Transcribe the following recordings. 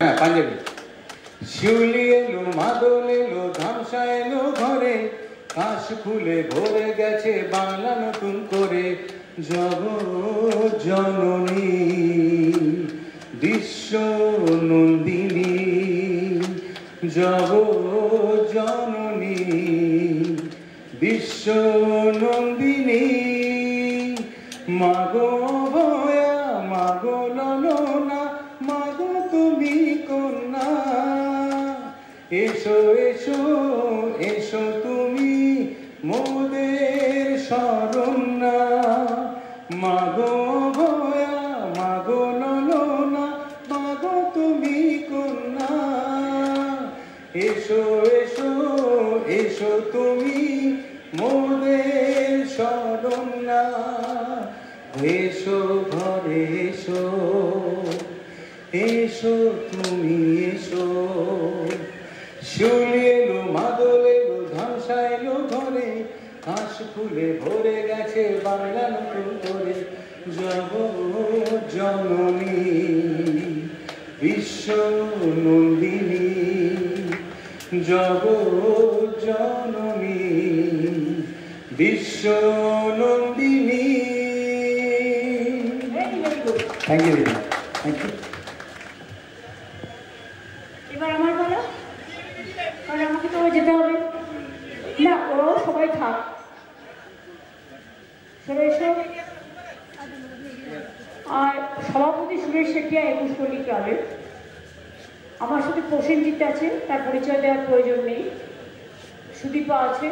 হ্যাঁ পাঞ্জাবি। শিউলি এলো মাদল এলো ধামসা এলো ঘরে, কাশ ফুলে ভরে গেছে বাংলা নতুন করে। জগৎ জননী বিশ্ব নন্দিনী, জগৎ জননী বিশ্ব নন্দিনী। মাগো ভয়া মাগো ললনা, মাগো তুমি কন্যা, এসো এসো এসো তুমি মোদের শরণ্যা। মাগো ভয়া মাগো ললনা, মাগো তুমি কন্যা, এসো এসো এসো তুমি মোদের শরণ্যা। এসো ঘরে এসো, এসো তুমি এসো। শিউলি এলো মাদল এলো ধামসা এলো ঘরে, কাশ ফুলে ভরে গেছে বাংলা নতুন করে। জগৎ জননী বিশ্ব নন্দিনী, জগৎ জননী বিশ্ব নন্দিনী। থ্যাংক ইউ দিদি, থ্যাংক ইউ। এবার আমার বলো, কারণ আমাকে তো যেতে হবে না, ওরাও সবাই থাক। আর সভাপতি সুরেশ শেঠিয়া 21 পল্লী ক্লাবের, আমার সাথে প্রসেনজিৎ আছে, তার পরিচয় দেওয়ার প্রয়োজন নেই। সুদীপা আছে,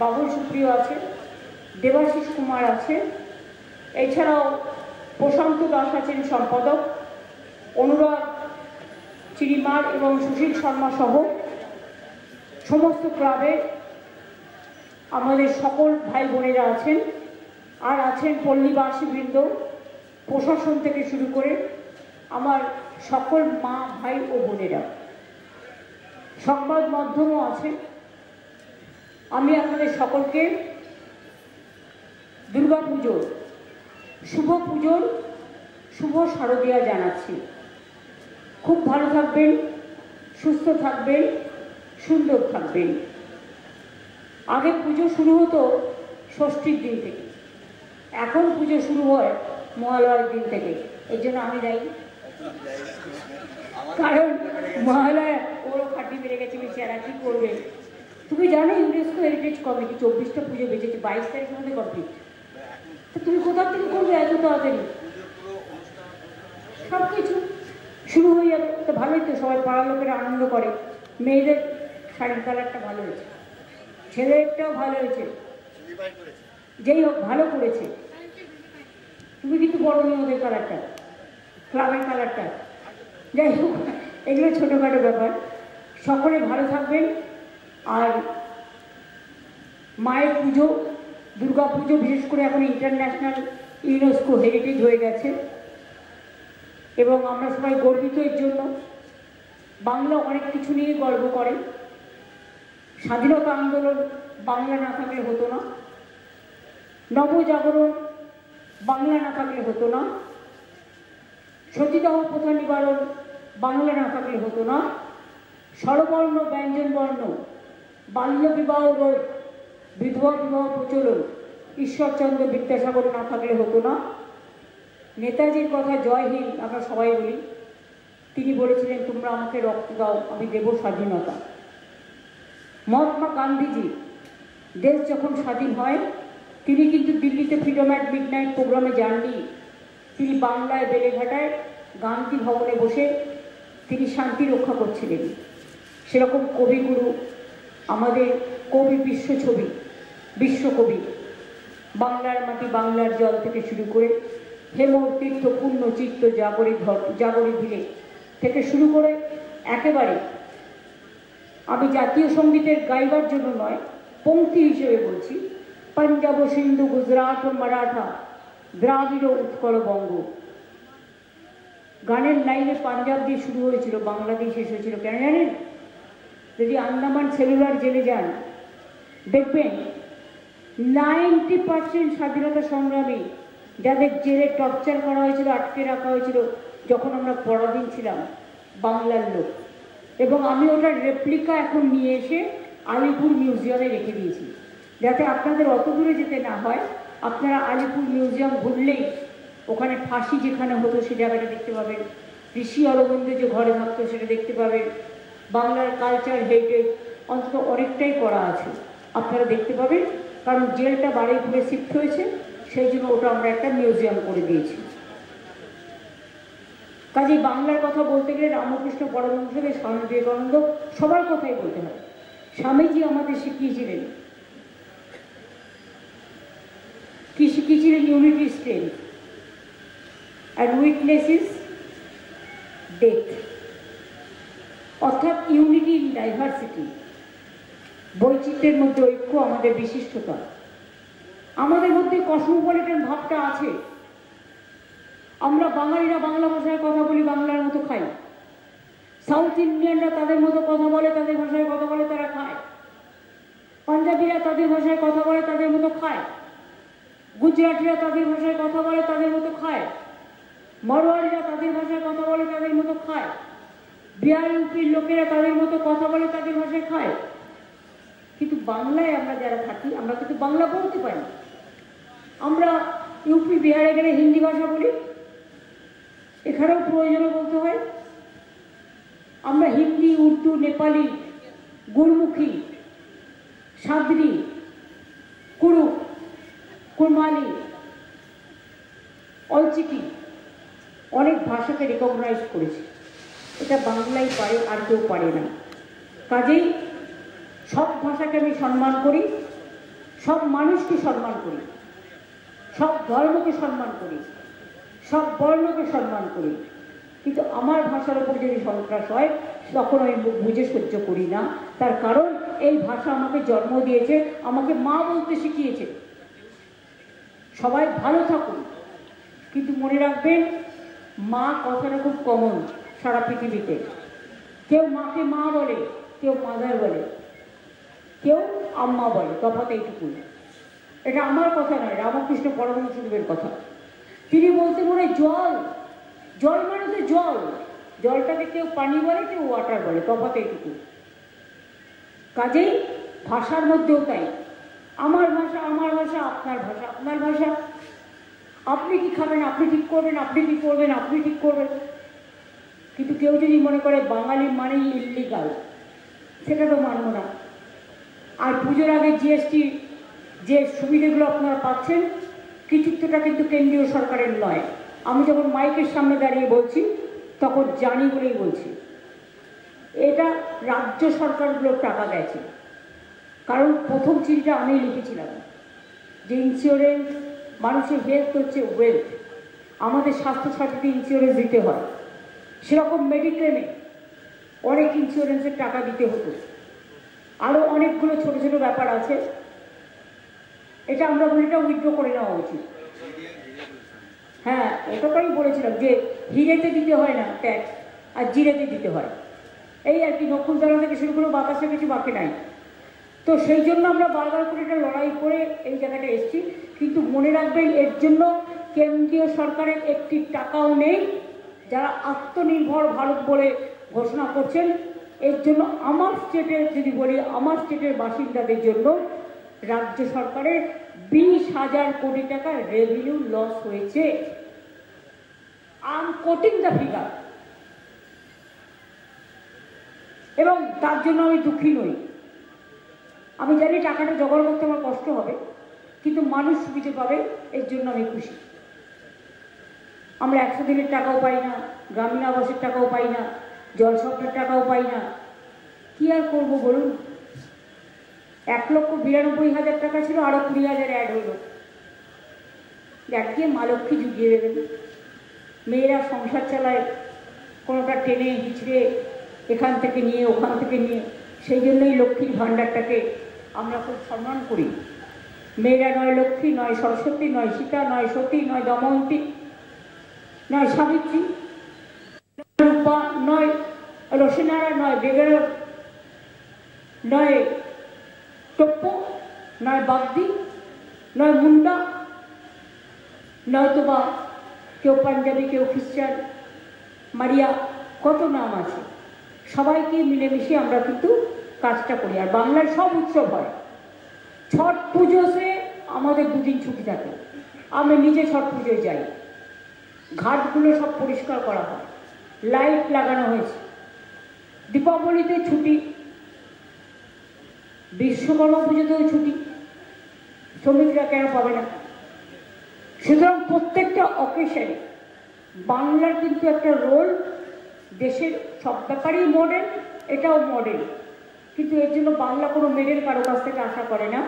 বাবুল সুপ্রিয় আছে, দেবাশিস কুমার আছে, এছাড়াও প্রশান্ত দাস আছেন সম্পাদক, অনুরাগ চিরিমার এবং সুশীল শর্মা সহ সমস্ত ক্লাবের আমাদের সকল ভাই বোনেরা আছেন। আর আছেন পল্লীবাসীবৃন্দ, প্রশাসন থেকে শুরু করে আমার সকল মা ভাই ও বোনেরা, সংবাদ মাধ্যমও আছে। আমি আপনাদের সকলকে দুর্গা পুজোর শুভ শারদীয়া জানাচ্ছি। খুব ভালো থাকবেন, সুস্থ থাকবেন, সুন্দর থাকবেন। আগে পুজো শুরু হতো ষষ্ঠীর দিন থেকে, এখন পুজো শুরু হয় মহালয়ার দিন থেকে। এই জন্য আমি দায়ী, কারণ মহালয়া ওরও খাটি বেড়ে গেছে, বেচারা কী করবে। তুমি জানো ইউনেস্কো হেরিটেজ কমিটি 24টা পুজো বেঁচেছে, 22 তারিখের মধ্যে কমপ্লিট। তো তুমি কোথা থেকে করবে এত তাড়াতাড়ি? সব কিছু শুরু হয়ে যাবে তো ভালোই তো, সবাই পাড়ার লোকেরা আনন্দ করে। মেয়েদের শাড়ির কালারটা ভালো হয়েছে, ছেলেরটাও ভালো হয়েছে, যেই হোক ভালো করেছে। তুমি কিন্তু বড় নিয়ে ওদের কালারটা, ক্লাবের কালারটা, যাই হোক এগুলো ছোটোখাটো ব্যাপার। সকলে ভালো থাকবেন। আর মায়ের পুজো, দুর্গা পুজো বিশেষ করে এখন ইন্টারন্যাশনাল ইউনেস্কো হেরিটেজ হয়ে গেছে এবং আমরা সবাই গর্বিত এর জন্য। বাংলা অনেক কিছু নিয়ে গর্ব করে। স্বাধীনতা আন্দোলন বাংলা না থাকলে হতো না, নবজাগরণ বাংলা না থাকলে হতো না, সতীদাহ প্রথা নিবারণ বাংলা না থাকলে হতো না, স্বরবর্ণ ব্যঞ্জন বর্ণ, বাল্য বিবাহ রোধ, বিধবা বিবাহ প্রচলন ঈশ্বরচন্দ্র বিদ্যাসাগর না থাকলে হতো না। নেতাজির কথা জয় হিন্দ আমরা সবাই বলি, তিনি বলেছিলেন তোমরা আমাকে রক্ত দাও আমি দেব স্বাধীনতা। মহাত্মা গান্ধীজি দেশ যখন স্বাধীন হয় তিনি কিন্তু দিল্লিতে ফ্রিডম অ্যাট মিডনাইট প্রোগ্রামে যাননি, তিনি বাংলায় বেলেঘাটায় গান্ধী ভবনে বসে তিনি শান্তি রক্ষা করছিলেন। সেরকম কবিগুরু আমাদের কবি বিশ্বকবি, বাংলার মাটি বাংলার জল থেকে শুরু করে হেমর তীর্থ পূর্ণ চিত্ত জাগরি ভিলে থেকে শুরু করে একেবারে, আমি জাতীয় সঙ্গীতের গাইবার জন্য নয়, পংক্তি হিসেবে বলছি, পাঞ্জাব সিন্ধু গুজরাট মারাঠা দ্রাবিড় উৎকল বঙ্গ। গানের লাইনে পাঞ্জাব দিয়ে শুরু হয়েছিল, বাংলা দিয়ে শেষ হয়েছিল। কেন জানেন? যদি আন্দামান সেলুলার জেলে যান দেখবেন 90% স্বাধীনতা সংগ্রামী যাদের জেলে টর্চার করা হয়েছিল, আটকে রাখা হয়েছিল যখন আমরা পরাধীন ছিলাম, বাংলার লোক, এবং আমি ওটার রেপ্লিকা এখন নিয়ে এসে আলিপুর মিউজিয়ামে রেখে দিয়েছি, যাতে আপনাদের অত দূরে যেতে না হয়। আপনারা আলিপুর মিউজিয়াম ঘুরলেই ওখানে ফাঁসি যেখানে হতো সে জায়গাটা দেখতে পাবেন, ঋষি অরবিন্দ যে ঘরে থাকতো সেটা দেখতে পাবেন, বাংলার কালচার হেরিটেজ অন্তত অনেকটাই করা আছে, আপনারা দেখতে পাবেন। কারণ জেলটা বারুইপুরে শিফট হয়েছে, সেই জন্য ওটা আমরা একটা মিউজিয়াম করে দিয়েছি। কাজেই বাংলার কথা বলতে গেলে রামকৃষ্ণ পরমহংসদেব, স্বামী বিবেকানন্দ, সবার কথাই বলতে হয়। স্বামীজি আমাদের শিখিয়েছিলেন, কি শিখিয়েছিলেন? Unity strength and weakness is death, অর্থাৎ ইউনিটি ইন ডাইভার্সিটি, বৈচিত্র্যের মধ্যে ঐক্য আমাদের বিশিষ্টতা। আমাদের মধ্যে কসমোপলিটন ভাবটা আছে। আমরা বাঙালিরা বাংলা ভাষায় কথা বলি, বাংলার মতো খাই। সাউথ ইন্ডিয়ানরা তাদের মতো কথা বলে, তাদের ভাষায় কথা বলে, তারা খায়। পাঞ্জাবিরা তাদের ভাষায় কথা বলে, তাদের মতো খায়। গুজরাটিরা তাদের ভাষায় কথা বলে, তাদের মতো খায়। মারোয়াড়িরা তাদের ভাষায় কথা বলে, তাদের মতো খায়। বিহার ইউপির লোকেরা তাদের মতো কথা বলে, তাদের ভাষায় খায়। কিন্তু বাংলায় আমরা যারা থাকি, আমরা কিন্তু বাংলা বলতে পারি। আমরা ইউপি বিহারে গেলে হিন্দি ভাষা বলি, এখানেও প্রয়োজনে বলতে হয়। আমরা হিন্দি, উর্দু, নেপালি, গুরমুখী, সাদরি, কুড়ুক, কুরমালি, অলচিকি অনেক ভাষাকে রেকগনাইজ করেছি। এটা বাংলাই পারে, আর কেউ পারে না। কাজেই সব ভাষাকে আমি সম্মান করি, সব মানুষকে সম্মান করি, সব ধর্মকে সম্মান করি, সব বর্ণকে সম্মান করি। কিন্তু আমার ভাষার উপর যদি সন্ত্রাস হয়, তখন আমি মুখ বুঝে সহ্য করি না। তার কারণ এই ভাষা আমাকে জন্ম দিয়েছে, আমাকে মা বলতে শিখিয়েছে। সবাই ভালো থাকুন, কিন্তু মনে রাখবেন, মা কথাটা খুব কমন সারা পৃথিবীতে। কেউ মাকে মা বলে, কেউ মাদার বলে, কেউ আম্মা বলে, তফাৎ এইটুকুই। এটা আমার কথা নয়, রামকৃষ্ণ পরমহংসদেবের কথা। তিনি বলতে মনে জল, জল মানে তো জল, জলটাকে কেউ পানি বলে, কেউ ওয়াটার বলে, তফাৎ এইটুকু। কাজেই ভাষার মধ্যেও তাই। আমার ভাষা আমার ভাষা, আপনার ভাষা আপনার ভাষা। আপনি কি খাবেন আপনি ঠিক করবেন, আপনি কি করবেন আপনি ঠিক করবেন। কিন্তু কেউ যদি মনে করে বাঙালি মানেই ইল্লিগাল, সেটা তো মানব না। আর পুজোর আগে জিএসটি যে সুবিধাগুলো আপনারা পাচ্ছেন, কৃতিত্বটা কিন্তু কেন্দ্রীয় সরকারের নয়। আমি যখন মাইকের সামনে দাঁড়িয়ে বলছি, তখন জানি বলেই বলছি, এটা রাজ্য সরকারগুলোর টাকা গেছে। কারণ প্রথম চিঠিটা আমি লিখেছিলাম যে ইন্স্যুরেন্স, মানুষের হেলথ হচ্ছে ওয়েলথ, আমাদের স্বাস্থ্য সাথীতে ইন্স্যুরেন্স দিতে হয়। সেরকম মেডিক্লেমে অনেক ইন্স্যুরেন্সের টাকা দিতে হতো। আরও অনেকগুলো ছোট ছোট ব্যাপার আছে। এটা আমরা বলি এটা উইথড্র করে নেওয়া উচিত। হ্যাঁ, এটা তো আমি বলেছিলাম যে হিরেতে দিতে হয় না ট্যাক্স, আর জিরেতে দিতে হয়। এই আর কি, নকুলতলা থেকে শুরু করে বাতাসে কিছু বাকি নাই। তো সেই জন্য আমরা বারবার করে এটা লড়াই করে এই জায়গাটা এসেছি। কিন্তু মনে রাখবেন, এর জন্য কেন্দ্রীয় সরকারের একটি টাকাও নেই। যারা আত্মনির্ভর ভারত বলে ঘোষণা করছেন, এর জন্য আমার স্টেটের, যদি বলি আমার স্টেটের বাসিন্দাদের জন্য রাজ্য সরকারের 20,000 কোটি টাকা রেভিনিউ লস হয়েছে। I am coating the figure. এবং তার জন্য আমি দুঃখী নই। আমি জানি টাকাটা জোগাড় করতে আমার কষ্ট হবে, কিন্তু মানুষ সুবিধে পাবে, এর জন্য আমি খুশি। আমরা 100 দিনের টাকাও পাই না, গ্রামীণ আবাসের টাকাও পাই না, জলসংখ্যার টাকাও পাই না। কি আর করবো বলুন? 1,92,000 টাকা ছিল, আরো 20,000 অ্যাড হলো। একদিকে মা লক্ষ্মী জুগিয়ে দেবেন। মেয়েরা সংসার চালায়, কোনোটা টেনে হিচড়ে এখান থেকে নিয়ে ওখান থেকে নিয়ে। সেই জন্যই লক্ষ্মীর ভাণ্ডারটাকে আমরা খুব সম্মান করি। মেয়েরা নয় লক্ষ্মী, নয় সরস্বতী, নয় সীতা, নয় সতী, নয় দময়ন্তী, নয় সাবিত্রী, রূপা, নয় রসিনারা, নয় বেগর, নয় টপ্প, নয় বাগদি, নয় মুন্ডা, নয়তো বা কেউ পাঞ্জাবি, কেউ খ্রিস্টান, মারিয়া, কত নাম আছে, সবাইকে মিলেমিশে আমরা কিন্তু কাজটা করি। আর বাংলার সব উৎসব হয়, ছট পুজোতে আমাদের দুদিন ছুটি থাকে, আমি নিজে ছট পুজোয় যাই, ঘাটগুলো সব পরিষ্কার করা হয়, লাইট লাগানো হয়েছে, দীপাবলিতে ছুটি, বিশ্বকর্মা পুজোতেও ছুটি, শ্রমিকরা কেন পাবে না? সুতরাং প্রত্যেকটা অকেশনে বাংলার কিন্তু একটা রোল, দেশের সব ব্যাপারেই মডেল, এটাও মডেল। কিন্তু এর জন্য বাংলা কোনো মেডেল কারো কাছ থেকে আশা করে না,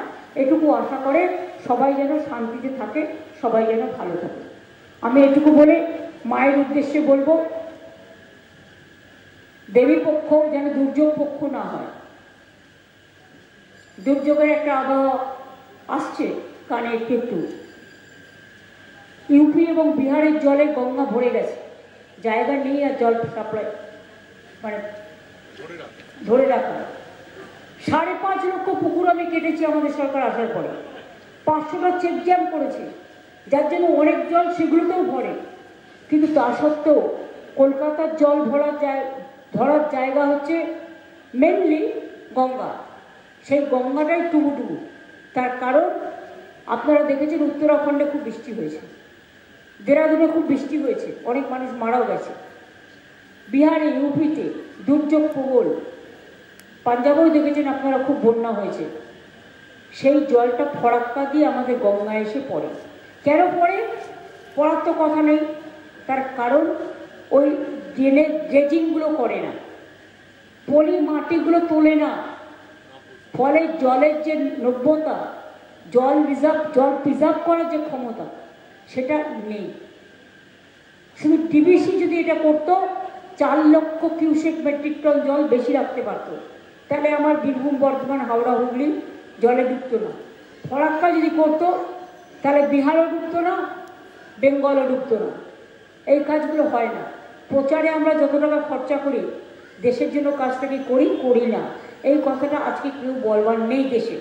এটুকু আশা করে সবাই যেন শান্তিতে থাকে, সবাই যেন ভালো থাকে। আমি এটুকু বলে মায়ের উদ্দেশ্যে বলবো, দেবী পক্ষ যেন দুর্যোগ পক্ষ না হয়। দুর্যোগের একটা আবহাওয়া আসছে কানে একটু একটু। ইউপি এবং বিহারের জলে গঙ্গা ভরে গেছে, জায়গা নেই আর জল সাপ্লাই মানে ধরে রাখা। 5.5 লক্ষ পুকুর আমি কেটেছি আমাদের সরকার আসার পরে, 500টা চেক জ্যাম করেছে, যার জন্য অনেক জল সেগুলোতেও ভরে। কিন্তু তা সত্ত্বেও কলকাতার জল ধরার জায়গা হচ্ছে মেনলি গঙ্গা, সেই গঙ্গাটাই টুবুটুবু। তার কারণ আপনারা দেখেছেন উত্তরাখণ্ডে খুব বৃষ্টি হয়েছে, দেরাদুনে খুব বৃষ্টি হয়েছে, অনেক মানুষ মারাও গেছে। বিহারে, ইউপিতে দুর্যোগ প্রবল, পাঞ্জাবেও দেখেছেন আপনারা খুব বন্যা হয়েছে। সেই জলটা ফরাক্কা দিয়ে আমাদের গঙ্গায় এসে পড়ে। কেন পড়ে? পড়ার তো কথা নেই, তার কারণ ওই ড্রেজিংগুলো করে না, পলি মাটিগুলো তোলে না, ফলে জলের যে নব্যতা, জল প্রিজার্ভ করার যে ক্ষমতা সেটা নেই। শুধু ডিবিসি যদি এটা করতো 4 লক্ষ কিউসেক মেট্রিক টন জল বেশি রাখতে পারত, তাহলে আমার বীরভূম, বর্ধমান, হাওড়া, হুগলি জলে ডুবতো না। ফরাক্কা যদি করতো তাহলে বিহারও ডুবতো না, বেঙ্গলও ডুবতো না। এই কাজগুলো হয় না। প্রচারে আমরা যত টাকা খরচা করি দেশের জন্য কাজটাকে করি না, এই কথাটা আজকে কেউ বলবার নেই দেশে।